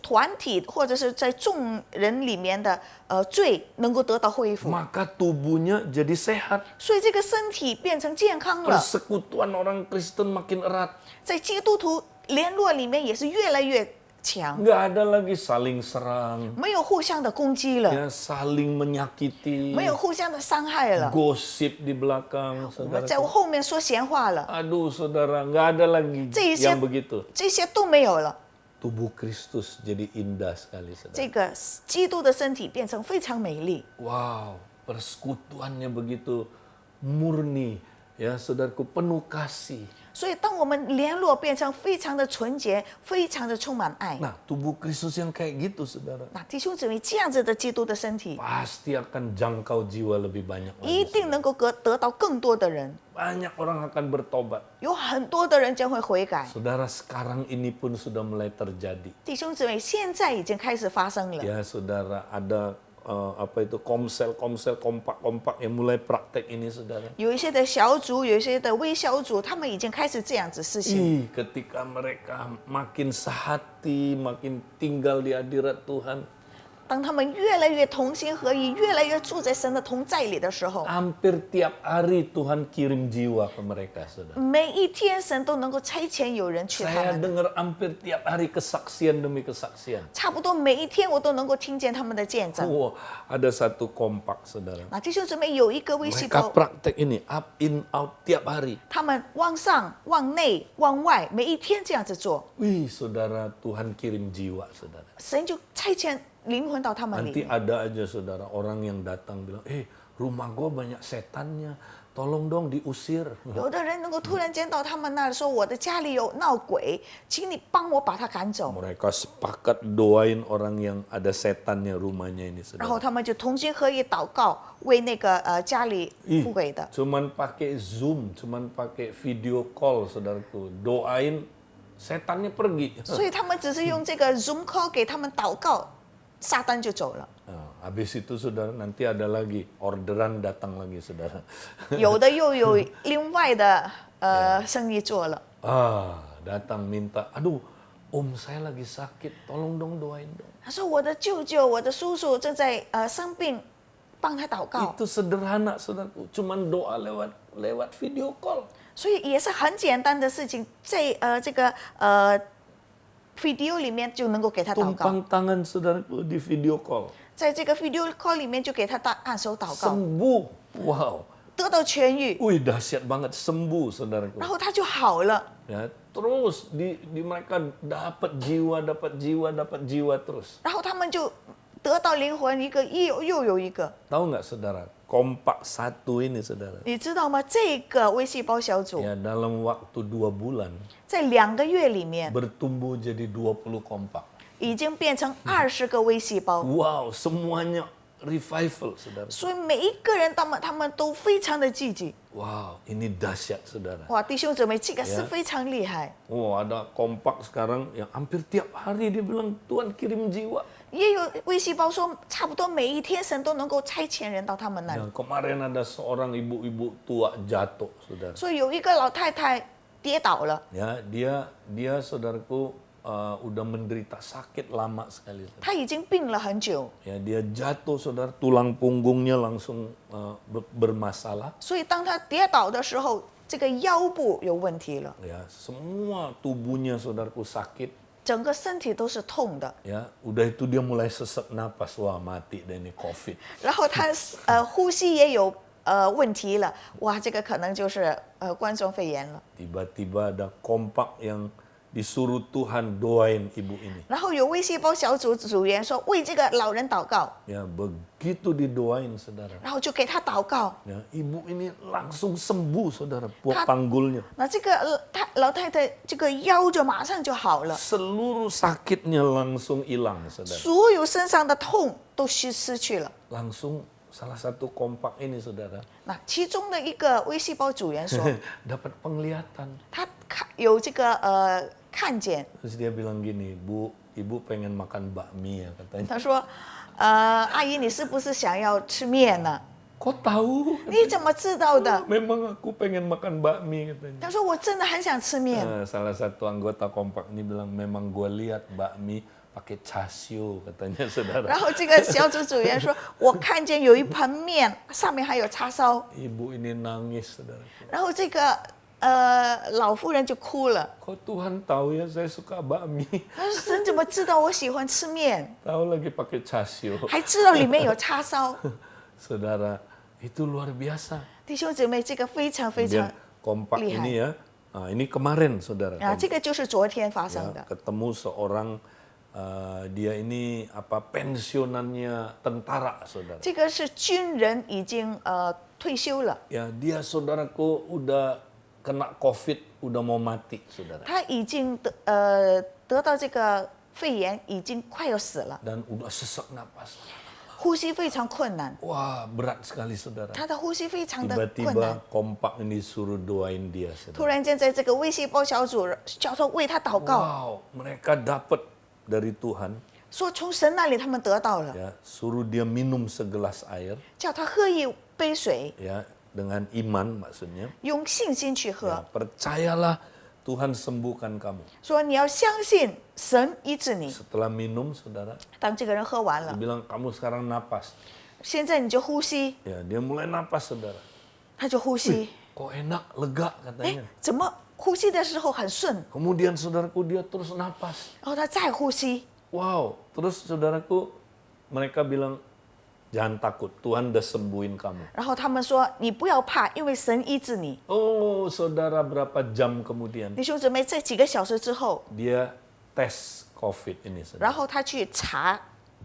团体或者是在众人里面的罪能够得到恢复， Maka tubuhnya jadi sehat. 所以这个身体变成健康了。 Persekutuan orang Kristen makin erat. 在基督徒联络里面也是越来越强， Nggak ada lagi saling serang, 没有互相的攻击了， ya, saling menyakiti, 没有互相的伤害了， gosip di belakang, 我们在 saudara. 后面说闲话了， Aduh, saudara, nggak ada lagi 这一些 yang begitu. 这些都没有了。 Tubuh Kristus jadi indah sekali, 这 saudara. 个基督的身体变成非常美丽， Wow, persekutuannya begitu murni, Ya, saudaraku, penuh kasih. 所以，当我们联络变成非常的纯洁，非常的充满爱， Nah, tubuh Kristus yang kayak gitu, saudara, 那弟兄姊妹这样子的基督的身体， pasti akan jangkau jiwa lebih banyak 一 lagi. 定能够得到更多的人， Banyak orang akan bertobat. 有很多的人将会悔改。 Saudara, sekarang ini pun sudah mulai terjadi. 弟兄姊妹，现在已经开始发生了。 Ya, saudara, ada komsel kompak yang mulai praktek ini, saudara. 有一些的小组，有一些的微小组，他们已经开始这样子实行。 Ketika mereka makin sehati, makin tinggal di hadirat Tuhan, 当他们越来越同心合意，越来越住在神的同在里的时候， hampir tiap hari Tuhan kirim jiwa ke mereka, saudara. 每一天神都能够差遣有人去他 Saya 们。 dengar hampir tiap hari kesaksian demi kesaksian. 差不多每一天我都能够听见他们的见证。 Wah, ada satu kompak, saudara. 那弟兄姊妹有一个微细 Mereka 胞， praktek ini up in out tiap hari. 他们往上、往内、往外，每一天这样子做， Wih, saudara, Tuhan kirim jiwa, saudara. 神就差遣灵魂到他们里 Nanti 面。 ada aja, saudara, orang yang datang bilang, rumah gua banyak setannya, tolong dong diusir. 有的人能够突然间到他们那儿说：“我的家里有闹鬼，请你帮我把他赶走。 Mereka sepakat doain orang yang ada setannya rumahnya ini, ”然后 saudara. 他们就同心合意祷告，为那个家里 Ih, 出轨的。 cuman pakai Zoom, cuman pakai video call, saudaraku. Doain setannya pergi. 所以他们只是用这个 Zoom call 给他们祷告，撒旦就走了。 Nah, habis itu, saudara, nanti ada lagi orderan datang lagi, saudara. 有的又有另外的生意做了。 Datang minta, aduh, om saya lagi sakit, tolong dong doain dong. 他说：“我的舅舅、我的叔叔正在生病，帮他祷告。 Itu sederhana, saudaraku, cuman doa lewat video call. ”所以也是很简单的事情，在这个video 里面就能够给他祷告， Tumpang tangan, saudaraku, di video call. 在这个 video call 里面就给他按手祷告， Sembuh, wow. 得到痊愈， Wih, dahsyat banget, sembuh, saudaraku. 然后他就好了。 Ya, terus di mereka dapat jiwa terus. 然后他们就得到灵魂一个又有一个， Tahu nggak, saudara? Kompak satu ini, saudara. 你知道吗？这个微细胞小组 Ya, dalam waktu 2 bulan 在2个月里面 bertumbuh jadi 20 kompak. 已经变成20个微细胞， Wow, semuanya revival, saudara. 所以每一个人他们都非常的积极。 Wow, ini dahsyat, saudara. 哇，弟兄姊妹，这个是非常厉害。 Oh, ada kompak sekarang yang hampir tiap hari dia bilang, Tuhan kirim jiwa. 也有微细胞说，差不多每一天神都能够差遣人到他们那里。 Nah, kemarin ada seorang ibu-ibu tua jatuh, saudara. 所以有一个老太太跌倒了， Ya, dia saudaraku udah menderita sakit lama sekali. 她已经病了很久， Ya, dia jatuh, saudara, tulang punggungnya langsung bermasalah. 所以当她跌倒的时候，这个腰部有问题了， Ya, semua tubuhnya, saudaraku, sakit. 整个身体都是痛的。 Ya, udah itu dia mulai sesak napas, wah mati deh ini COVID. 然后她呼吸也有问题了，哇，这个可能就是冠状肺炎了。 Tiba-tiba ada kompak yang disuruh Tuhan doain ibu ini. 然后有微细胞小组组员说为这个老人祷告， Ya, begitu didoain, saudara. 然后就给他祷告。 Ya, ibu ini langsung sembuh, saudara, Ta- panggulnya. 那这个老太太这个腰就马上就好了， Seluruh sakitnya langsung hilang, saudara. 所有身上的痛都失去了。 Langsung salah satu kompak ini, saudara, 那其中的一个微细胞组员说， dapat penglihatan. 他有这个看见， Terus dia bilang gini, Bu, ibu pengen makan bakmi ya katanya. 他说，阿姨你是不是想要吃面呢？ Kok tahu? 你怎么知道的？ Memang aku pengen makan bakmi katanya. 他说我真的很想吃面。 Salah satu anggota kompak ini bilang, memang gue lihat bakmi pakai chasio katanya, saudara. 然后这个小组组员说，我看见有一盆面，上面还有叉烧。 Ibu ini nangis, saudara. 然后这个老妇人就哭了， Kok Tuhan tahu ya saya suka bakmi? 她说神怎么知道我喜欢吃面， Tahu lagi pakai chasio. 还知道里面有叉烧？ Saudara, itu luar biasa. 弟兄姊妹，这个非常非 Kemudian 常 kompak 厉害 ini ya, nah, ini kemarin, saudara. 啊，这个就是昨天发 Ya, 生的。 ketemu seorang dia ini pensiunannya tentara, saudara. 这个是军人已经退休了， Ya, dia saudaraku udah kena COVID, udah mau mati, saudara. 他已经得到这个肺炎，已经快要死了， Dan udah sesak napas. 呼吸非常困难， Wah, berat sekali, saudara. 他的呼吸非常的困难。 Tiba-tiba kompak ini suruh doain dia, 突 saudara. 然间，在这个微细胞小组叫他为他祷告， Wow, mereka dapat dari Tuhan, 说从神那里他们得到了， ya, suruh dia minum segelas air, 叫他喝一杯水， ya, dengan iman maksudnya. 用信心去 Ya, 喝， percayalah Tuhan sembuhkan kamu. 说你要相信神医治你。 Setelah minum, saudara, 当这个人喝完 dia 了， bilang kamu sekarang napas. 现在你就呼吸， Ya, dia mulai napas, saudara. 他就呼吸。 Kok enak, lega 哎 katanya.，怎么呼吸的时候很顺？ Kemudian saudaraku dia terus napas. 然后他再呼吸， Wow, terus saudaraku mereka bilang jangan takut, Tuhan udah sembuhin kamu. 然后他们说你不要怕，因为神医治你。 Oh, saudara berapa jam kemudian 弟兄姊妹，这几个小时之后， dia tes COVID ini, 然 saudara. 后他去查，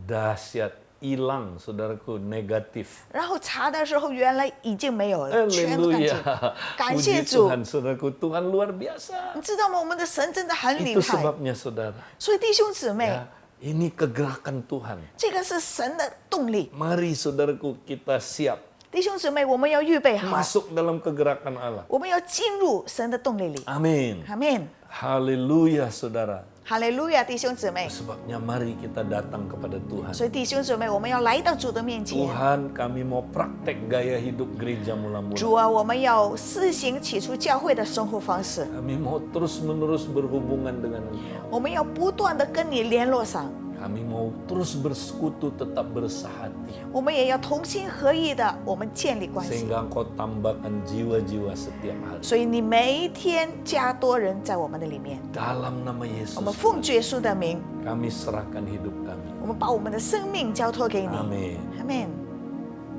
Dahsyat, hilang saudaraku, negatif. 然后查的时候原来已经没有了，全都干净。 Haleluya. 感 Puji 谢主， Tuhan, saudaraku, Tuhan luar biasa. 你知道吗？我们的神真的很厉 Itu 害。 sebabnya saudara. 所以弟兄姊妹， Ya, ini kegerakan Tuhan. 这个是神的动力。 Mari saudaraku kita siap 弟兄姊妹，我们要预备好， masuk dalam kegerakan Allah. 我们要进入神的动力里。 Amin. 阿门， Haleluya, saudara. 哈利路亚，弟兄姊妹。 Sebabnya mari kita datang kepada Tuhan. 所以弟兄姊妹，我们要来到主的面前。 Tuhan, kami mau praktek gaya hidup gereja mula-mula. 主啊，我们要施行起初教会的生活方式， Kami mau terus-menerus berhubungan dengan Engkau. 我们要不断的跟你联络上， Kami mau terus bersekutu, tetap bersahati. 我们也要同心合意的，我们建立关系。 Sehingga Engkau tambahkan jiwa-jiwa setiap hari. 所以你每一天加多人在我们的里面， Dalam nama 我 Yesus, 们奉主耶稣的名， kami serahkan hidup kami. 我们把我们的生命交托给你。 Amin. 阿门。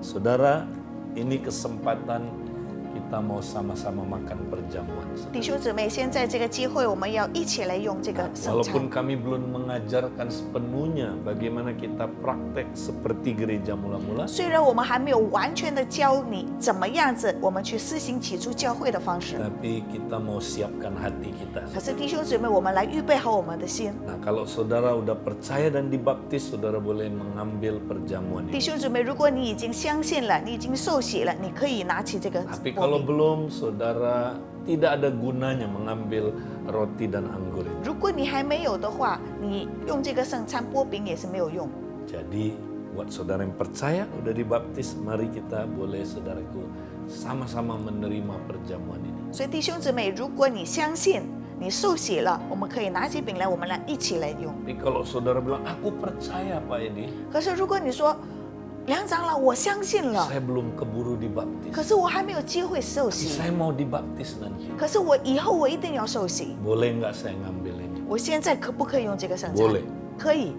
Saudara, ini kesempatan kita mau sama-sama makan perjamuan. 弟兄姊妹，现在这个机会，我们要一起来用这个圣 Walaupun 餐。 kami belum mengajarkan sepenuhnya bagaimana kita praktek seperti gereja mula-mula, 虽然我们还没有完全的教你怎么样子，我们去施行起初教会的方式， tapi kita mau siapkan hati kita. 可是弟兄姊妹，我们来预备好我们的心。 Nah, kalau saudara udah percaya dan dibaptis, saudara boleh mengambil perjamuan 弟 ini. 兄姊妹，如果你已经相信了，你已经受洗了，你可以拿起这个 Tapi 波 kalau 饼。 belum, saudara tidak ada gunanya mengambil roti dan anggur ini. 如果你还没有的话，你用这个圣餐波饼也是没有用。 Jadi buat saudara yang percaya udah dibaptis, mari kita boleh saudaraku sama-sama menerima perjamuan ini. 所以弟兄姊妹，如果你相信你受洗了，我们可以拿起饼来，我们来一起来用。 Tapi kalau saudara bilang, aku percaya Pak Edi, 可是如果你说梁长老，我相信了， saya belum keburu dibaptis. 可是我还没有机会受 Tapi 洗， saya mau dibaptis nanti. 可是我以后我一定要受洗。 Boleh nggak saya ngambil ini? 我现在可不可以用这个圣餐 Boleh.？可以。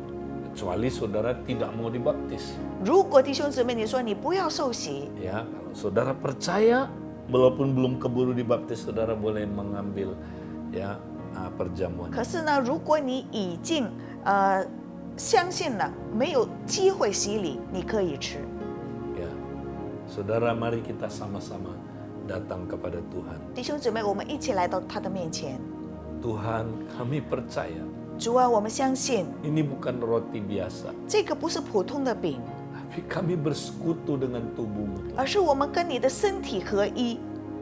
Kecuali saudara tidak mau dibaptis. 如果弟兄姊妹你说你不要受洗， Ya, kalau saudara percaya, walaupun belum keburu dibaptis, saudara boleh mengambil ya perjamuan. 可是呢，如果你已经相信了，没有机会洗礼，你可以吃。 Ya, saudara, mari kita sama-sama datang kepada Tuhan. 弟兄姊妹，我们一起来到他的面前。 Tuhan, kami percaya 主啊，我们相信 ini bukan roti biasa, 这个不是普通的饼， tapi kami bersekutu dengan tubuh-Mu. 而是我们跟你的身体合一。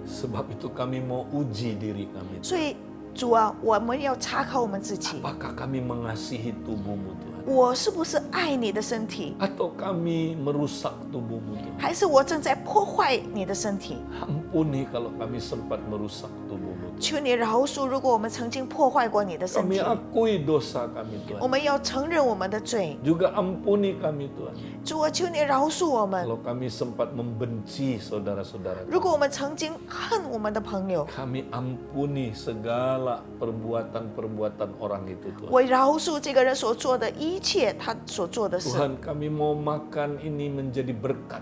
Sebab itu kami mau uji diri kami. 所以主啊，我们要查考我们自己， Apakah kami mengasihi tubuh-Mu, Tuhan? 我是不是爱你的身体， Atau kami merusak tubuh-Mu, Tuhan? 还是我正在破坏你的身体？ Ampuni kalau kami sempat merusak tubuh-Mu, Tuhan. 求你饶恕，如果我们曾经破坏过你的身 Kami 体， akui dosa kami, 我 Tuhan. 们要承认我们的罪。 Juga ampuni kami, Tuhan. 主啊，求你饶恕我们。 Kalau kami sempat membenci saudara-saudara 如 kami. 果我们曾经恨我们的朋友， Kami ampuni segala perbuatan-perbuatan orang itu, Tuhan. 我饶恕这个人所做的一切他所做的事。 Tuhan, kami mau makan ini menjadi berkat.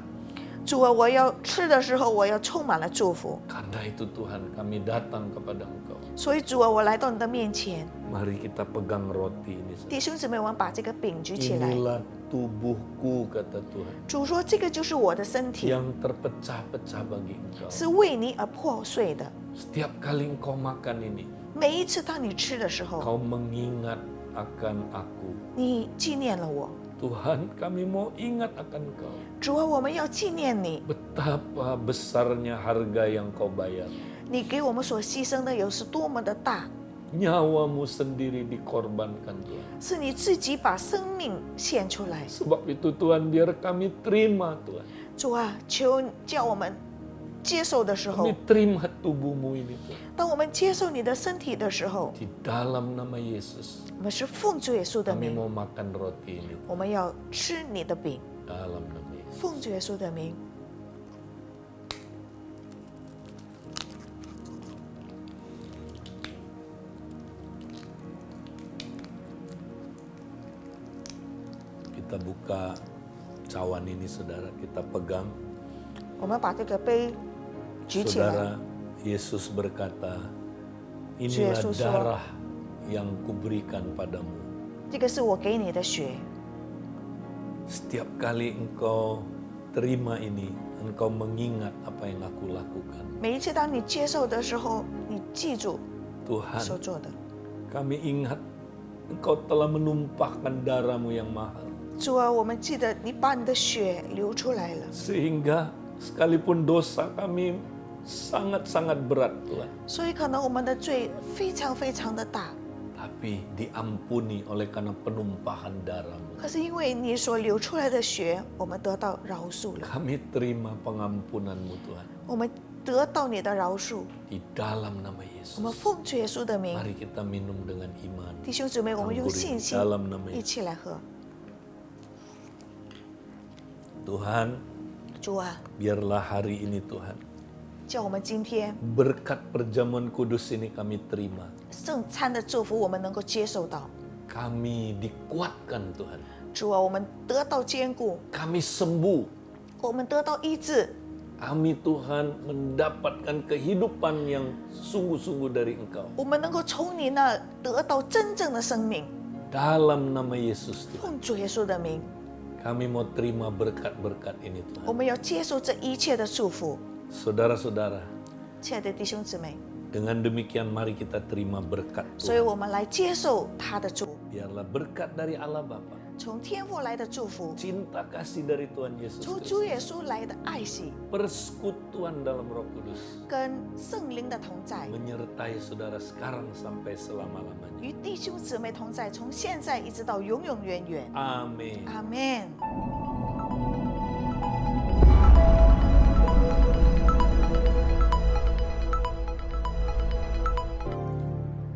主啊，我要吃的时候，我要充满了祝福。 Karena itu Tuhan, kami datang kepada Engkau. 所以主啊，我来到你的面前， Mari kita pegang roti ini. 弟兄姊妹，我们把这个饼举起来。 Inilah tubuhku, kata Tuhan, 主说：“这个就是我的身体， yang terpecah-pecah bagi Engkau. 是为你而破碎的。 Setiap kali Engkau makan ini, 每一次当你吃的时候， Engkau mengingat akan aku. 你纪念了我。 Tuhan, kami mau ingat akan Engkau. 主啊，我们要纪念你， Betapa besarnya harga yang Kau bayar. 你给我们所牺牲的有是多么的大， Nyawamu sendiri dikorbankan Tuhan. 是你自己把生命献出来。 Sebab itu Tuhan, biar kami terima Tuhan. 主啊，求叫我们接受的时候 Kami，terima tubuhmu ini Tuhan. 当我们接受你的身体的时候， Di dalam nama Yesus, 我们是奉主耶稣的 kami 名， mau makan roti ini 我们要吃你的饼， dalam nama Yesus. 奉主耶稣的名。 Kita buka cawan ini saudara, kita pegang. 我们把这个杯举起来。 Saudara, Yesus berkata, inilah Yesus darah yang kuberikan padamu. 这个是我给你的血。 Setiap kali engkau terima ini, engkau mengingat apa yang aku lakukan. 每一次当你接受的时候，你记住 Tuhan, 所做的。 kami ingat engkau telah menumpahkan darahmu yang mahal. 主啊，我们记得你把你的血流出来了， Sehingga sekalipun dosa kami sangat-sangat berat Tuhan. 所以可能我们的罪非常非常的大， Tapi diampuni oleh karena penumpahan darahmu. 可是因为你所流出来的血，我们得到饶恕了， Kami terima pengampunanmu Tuhan. 我们得到你的饶恕。 Di dalam nama 我们 Yesus. 奉主耶稣的名， Mari kita minum dengan iman. 弟兄姊妹，我们用信心 Dalam nama 一 Yesus. 起来喝。 Tuhan, 主啊， biarlah hari ini Tuhan, 叫我们今天 berkat perjamuan kudus ini kami terima. 圣餐的祝福，我们能够接受到。 Kami dikuatkan Tuhan. 主啊，我们得到坚固， Kami sembuh. 我们得到医治。 Kami Tuhan mendapatkan kehidupan yang sungguh-sungguh dari Engkau. 我们能够从你那得到真正的生命， Dalam nama Yesus Tuhan. 奉主耶稣的名， Kami mau terima berkat-berkat ini 我 Tuhan. 们要接受这一切的祝福。 Saudara-saudara, 亲爱的弟兄姊妹， dengan demikian mari kita terima berkat 所以 Tuhan. 我们来接受他的祝福， Biarlah berkat dari Allah Bapa, 从天父来的祝福， cinta kasih dari Tuhan Yesus 从主 Kristus, 耶稣来的爱惜， persekutuan dalam Roh Kudus 跟圣灵的同在， menyertai saudara sekarang sampai selama-lamanya. 与弟兄姊妹同在，从现在一直到永永远远。 Amin. 阿门。